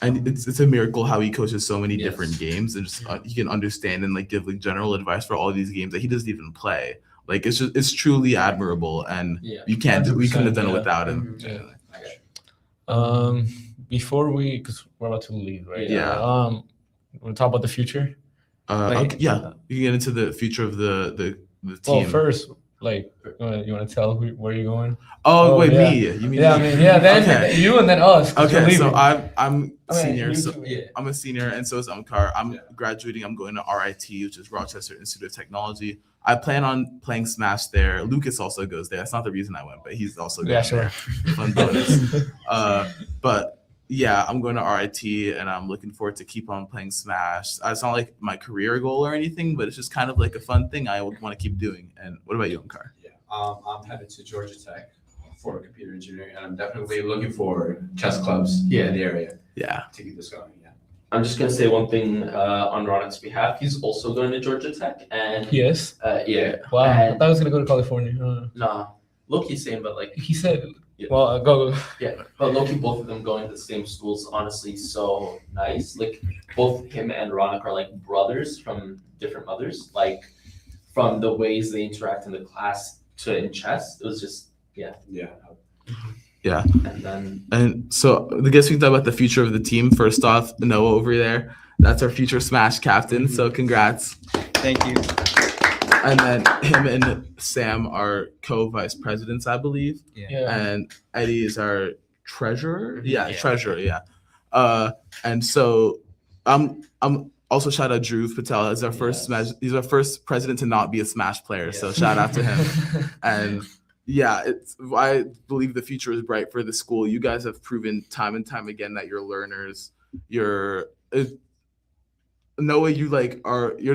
and it's a miracle how he coaches so many different games and just he can understand and like give like general advice for all these games that he doesn't even play. Like it's truly admirable, and we couldn't have done it without him. Before because we're about to leave, right? Yeah. We'll talk about the future. Like- yeah, you get into the future of the Well, team. first, like, you want to tell where you're going? Oh, wait, yeah. me? You mean Yeah, I me? mean, yeah, then Okay. you and then us. 'cause you're Okay, so leaving. I'm I mean, senior. you So too. Yeah. I'm a senior, and so is Omkaar. I'm Yeah. graduating. I'm going to RIT, which is Rochester Institute of Technology. I plan on playing Smash there. Lucas also goes there. That's not the reason I went, but he's also going Yeah, sure. there. Fun bonus. But yeah, I'm going to RIT, and I'm looking forward to keep on playing Smash. It's not like my career goal or anything, but it's just kind of like a fun thing I would want to keep doing. And what about you, Omkaar? Yeah, I'm headed to Georgia Tech for computer engineering, and I'm definitely looking for chess clubs here in the area Yeah. to keep this going. Yeah. I'm just gonna say one thing on Raunak's behalf. He's also going to Georgia Tech, and Yes. yeah, Wow. I and thought I was gonna go to California. nah, Loki's same, but like He said, Yeah. "Well, go." yeah, but Loki, both of them going to the same schools, honestly, so nice. Like both him and Raunak are like brothers from different mothers. Like from the ways they interact in the class to in chess, it was just Yeah. and then And so I guess we can talk about the future of the team. First off, Noah over there. That's our future Smash captain. So congrats. Thank you. And then him and Sam are co-vice presidents, I believe. Yeah. And Eddie is our treasurer. Yeah, Yeah. treasurer. Yeah. And so I'm also shout out Drew Patel as our first Yes. Smash. He's our first president to not be a Smash player. So Yes. shout out to him. And yeah, I believe the future is bright for the school. You guys have proven time and time again that you're learners. Noah, you're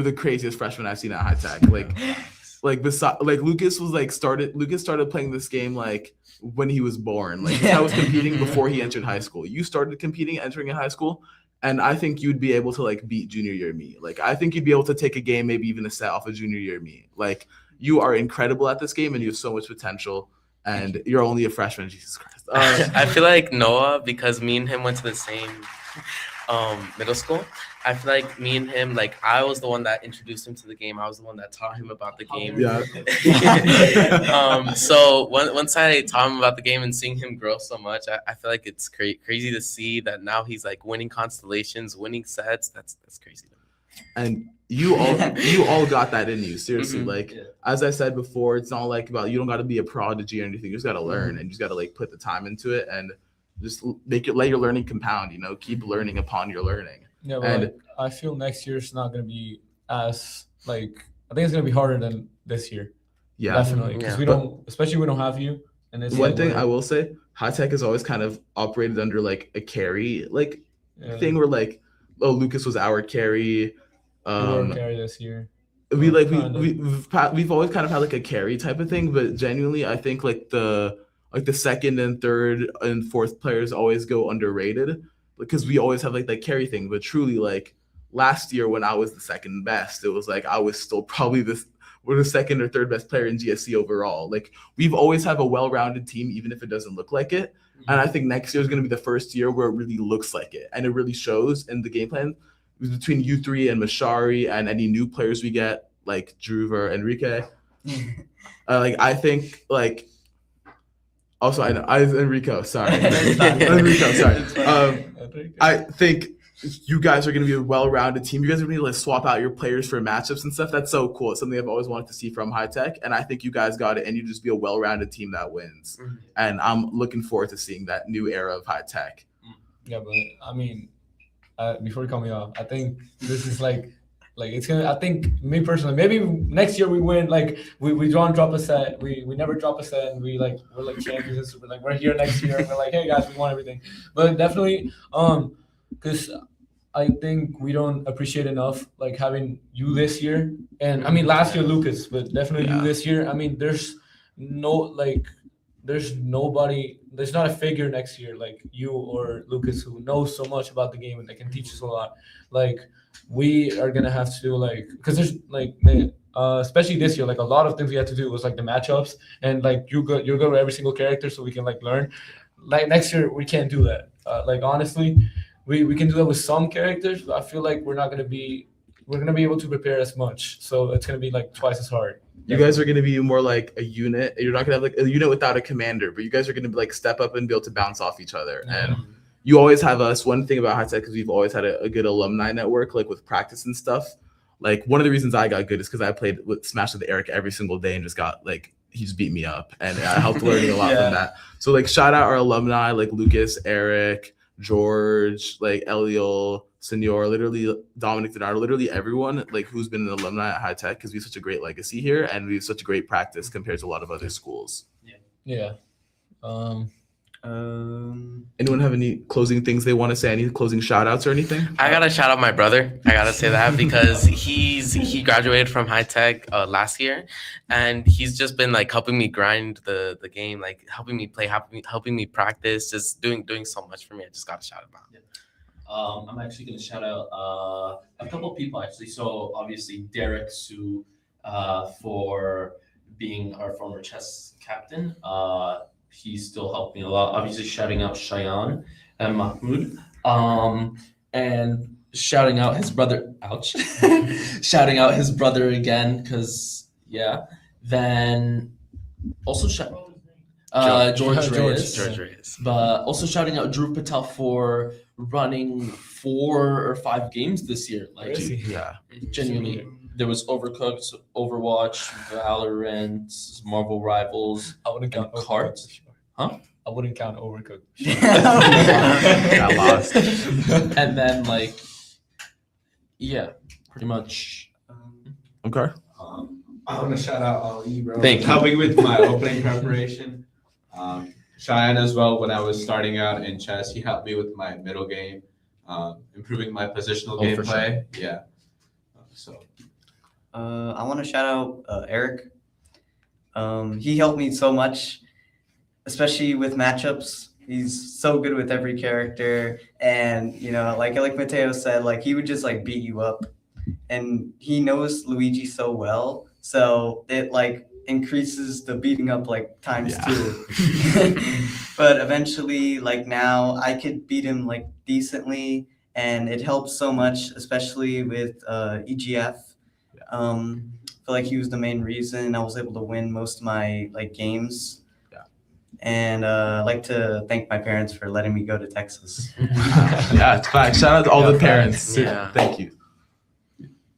the craziest freshman I've seen at high tech. Lucas started playing this game like when he was born. Like I was competing before he entered high school. You started competing entering in high school, and I think you'd be able to like beat junior year me. Like I think you'd be able to take a game, maybe even a set off of junior year me. Like you are incredible at this game, and you have so much potential. And you're only a freshman. Jesus Christ. I feel like Noah, because me and him went to the same middle school. I feel like me and him, like I was the one that introduced him to the game. I was the one that taught him about the game. Yeah. So once I taught him about the game and seeing him grow so much, I feel like it's crazy to see that now he's like winning constellations, winning sets. That's crazy. And you all got that in you. Seriously, Mhm. like Yeah. as I said before, it's not like about you don't got to be a prodigy or anything. You just got to learn and you just got to like put the time into it and just let your learning compound. Keep learning upon your learning. Yeah, but And- like, I feel next year's not gonna be as like. I think it's gonna be harder than this year. Yeah. Definitely, because Yeah. we don't, especially we don't have you. And it's One like, thing we're- I will say, high tech has always kind of operated under like a carry yeah, thing where like, oh, Lucas was our carry. we were carry this year. We've always kind of had like a carry type of thing, but genuinely I think like the second and third and fourth players always go underrated because we always have like that carry thing. But truly, like last year when I was the second best, it was like I was still probably we're the second or third best player in GSC overall. Like we've always have a well-rounded team, even if it doesn't look like it. And I think next year is going to be the first year where it really looks like it, and it really shows in the game plan between you three and Mashari and any new players we get like Drew or Enrique. I think like also Enrico, sorry. Enrico, sorry. I think you guys are going to be a well-rounded team. You guys are going to like swap out your players for matchups and stuff. That's so cool. It's something I've always wanted to see from high tech, and I think you guys got it. And you just be a well-rounded team that wins. Mhm. And I'm looking forward to seeing that new era of high tech. Yeah, but I mean, before you cut me off, I think this is like it's gonna. I think me personally, maybe next year we win. Like we draw and drop a set. We never drop a set, and we're like champions. We're here next year, and we're like, hey guys, we won everything. But definitely, because I think we don't appreciate enough like having you this year, and I mean last year Lucas, but definitely Yeah. you this year. I mean, there's nobody, there's not a figure next year like you or Lucas who knows so much about the game and they can teach us a lot. Like we are gonna have to do because there's especially this year, like a lot of things we had to do was like the matchups and like you're good with every single character so we can like learn. Like next year we can't do that. Honestly, we can do that with some characters, but I feel like we're gonna be able to prepare as much. So it's gonna be like twice as hard. You guys are going to be more like a unit. You're not going to have like a unit without a commander, but you guys are going to like step up and be able to bounce off each other. Yeah. And you always have us. One thing about high tech is we've always had a good alumni network, like with practice and stuff. Like one of the reasons I got good is because I played with Smash with Eric every single day and just got like he just beat me up, and I helped learning a lot from that. So like shout out our alumni like Lucas, Eric, George, like Eliel, Senor, literally Dominic Denardo, literally everyone like who's been an alumni at High Tech, because we have such a great legacy here and we have such a great practice compared to a lot of other schools. Yeah. Anyone have any closing things they want to say? Any closing shout outs or anything? I gotta shout out my brother. I gotta say that because he graduated from High Tech last year, and he's just been like helping me grind the game, like helping me play, helping me practice, just doing so much for me. I just gotta shout him out. I'm actually going to shout out a couple people actually. So obviously Derek Su for being our former chess captain. He's still helped me a lot. Obviously shouting out Cheyenne and Mahmoud. And shouting out his brother. Ouch. Shouting out his brother again because Then also George Reyes. George Reyes. But also shouting out Drew Patel for running 4 or 5 games this year. Like, Yeah. genuinely, there was Overcooked, Overwatch, Valorant, Marvel Rivals, I wouldn't count and Cards. Huh? I wouldn't count Overcooked. I lost. And then, like, pretty much. Okay. I want to shout out Ali, bro. Thank you. Helping with my opening preparation. Cheyenne as well. When I was starting out in chess, he helped me with my middle game, improving my positional for gameplay. Yeah. So. I want to shout out Eric. He helped me so much, especially with matchups. He's so good with every character, and like Mateo said, like he would just like beat you up, and he knows Luigi so well, so it like increases the beating up like times 2. But eventually, like now, I could beat him like decently, and it helps so much, especially with EGF. I feel like he was the main reason I was able to win most of my like games. And I'd like to thank my parents for letting me go to Texas. Yeah, it's fine. Shout out to all the parents. Yeah. Thank you.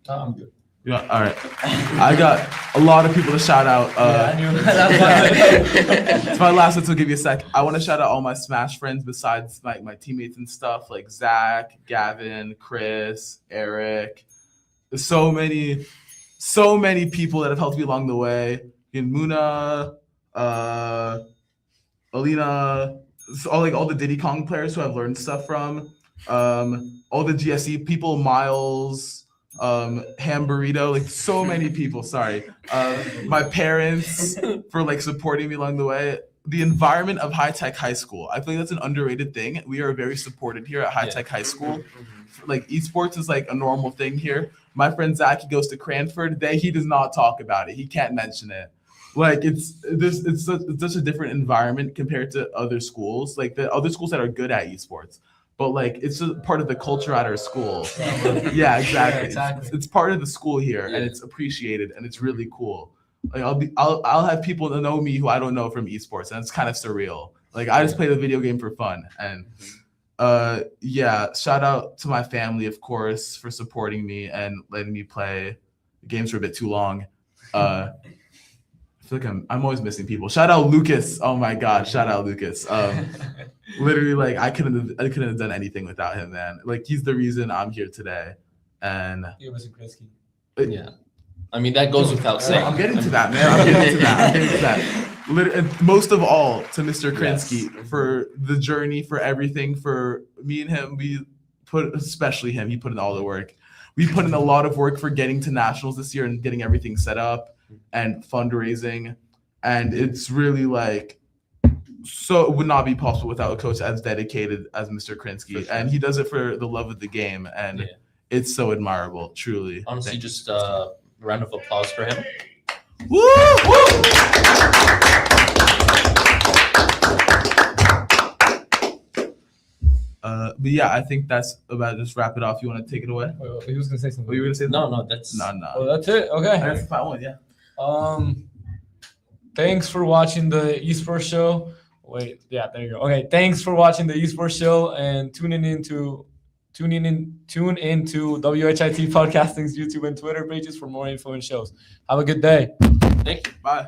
I'm good. Yeah, all right. I got a lot of people to shout out. I knew that. It's my last one, so I'll give you a sec. I want to shout out all my Smash friends besides my teammates and stuff, like Zach, Gavin, Chris, Eric. There's so many people that have helped me along the way. Muna, Alina, all the Diddy Kong players who I've learned stuff from. All the GSE people, Miles, Ham Burrito, like so many people. Sorry, my parents for like supporting me along the way. The environment of High Tech High School, I think that's an underrated thing. We are very supported here at High Tech High School. Like esports is like a normal thing here. My friend Zach, he goes to Cranford. He does not talk about it. He can't mention it. Like it's such a different environment compared to other schools. Like the other schools that are good at esports. But like it's just part of the culture at our school. Yeah, exactly. It's part of the school here, and it's appreciated, and it's really cool. Like I'll have people that know me who I don't know from esports, and it's kind of surreal. Like I just play the video game for fun, and shout out to my family, of course, for supporting me and letting me play. The games were a bit too long. I feel like I'm always missing people. Shout out Lucas. Oh my God, shout out Lucas. Literally, like I couldn't have done anything without him, man. Like he's the reason I'm here today. And You're missing Krinsky. Yeah. I mean, that goes without saying. I'm getting to that, man. I'm getting to that. And most of all, to Mr. Krinsky for the journey, for everything, for me and him. Especially him, he put in all the work. We put in a lot of work for getting to nationals this year and getting everything set up and fundraising. And it's really like, so it would not be possible without a coach as dedicated as Mr. Krinsky. Sure. And he does it for the love of the game. And it's so admirable, truly. Honestly, just a round of applause for him. Woo! Woo! But yeah, I think that's about just wrap it off. You want to take it away? Wait, he was gonna say something. Were you gonna say No, that's no. Oh, that's it. Okay. That's the final one, yeah. Thanks for watching the eSports show. Wait, yeah, there you go. Okay, thanks for watching the eSports show and tuning into Tune in to WHIT Podcasting's YouTube and Twitter pages for more info and shows. Have a good day. Thank you. Bye.